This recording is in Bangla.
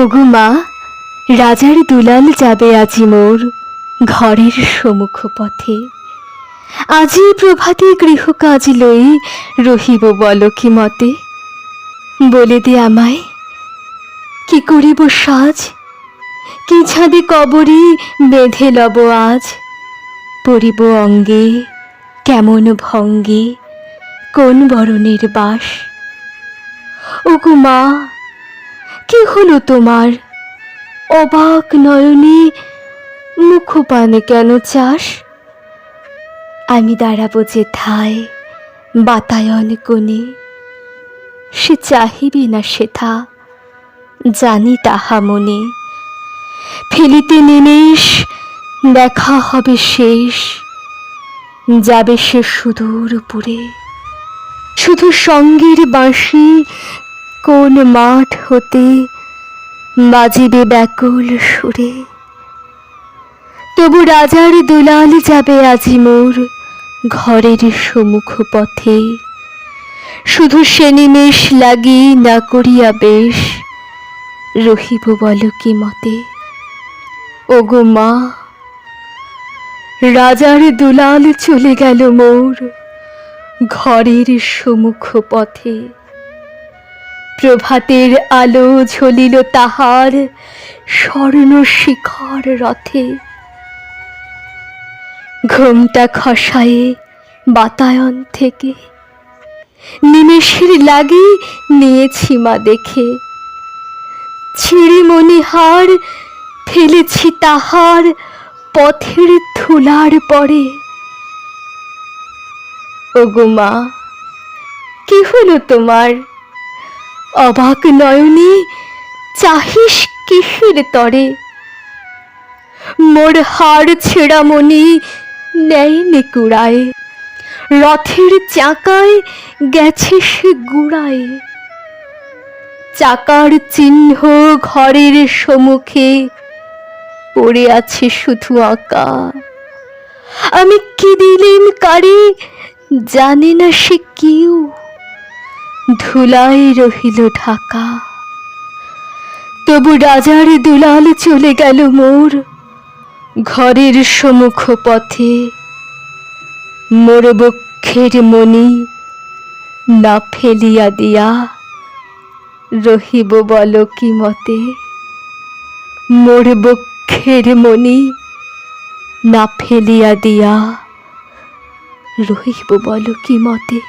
ওগো মা, রাজার দুলাল যাবে আজি মোর ঘরের সম্মুখ পথে। আজি প্রভাতে গৃহকাজ লই রহিব বল কি মতে। বলে দে আমায় কি করিব সাজ, কি ছাদে কবরী বেঁধে লব আজ। পরিব অঙ্গে কেমন ভঙ্গে কোন বরণের বাস। ওগো মা, কি হলো তোমার? অবাক নয়নে মুখপানে কেন চাস? আমি দাঁড়াবো যেথায় বাতায়ন কোণে, সে চাহিবে না সেথা জানি তাহা মনে। ফেলিতে নিমেষ দেখা হবে শেষ, যাবে সে সুদূর পুরে। শুধু সঙ্গের বাঁশি কোন মাঠ হতে বাজিবে ব্যাকুল সুরে। তবু রাজার দুলাল যাবে আজি মোর ঘরের সম্মুখ পথে। শুধু সে নিমেষ লাগি না করিয়া বেশ রহিব বল কি মতে। ওগো মা, রাজার দুলাল চলে গেল মোর ঘরের সম্মুখ পথে। প্রভাতের আলো ঝলিল তাহার স্বর্ণ শিখর রথে। ঘোমটা খসায়ে বাতায়ন থেকে নিমেষের লাগি নিয়েছি মা দেখে। ছিঁড়ে মণিহার ফেলেছি তাহার পথের ধুলার পরে। ওগো মা, কি হলো তোমার? অবাক নয়নে চাহিস কিসের তরে? মোর হাড় ছেঁড়া মণি নেয়নি কুড়ায়, রথের চাকায় গেছে সে গুড়ায়। চাকার চিহ্ন ঘরের সম্মুখে পড়ে আছে শুধু আঁকা। আমি কি দিলেম কারে জানে না সে কেউ, ধুলায় রহিল ঢাকা। তবু রাজার দুলাল চলে গেল মোর ঘরের সম্মুখ পথে। মোর বক্ষের মণি না ফেলিয়া দিয়া রহিব বল কি মতে। মোর বক্ষের মণি না ফেলিয়া দিয়া রহিব বল কি মতে।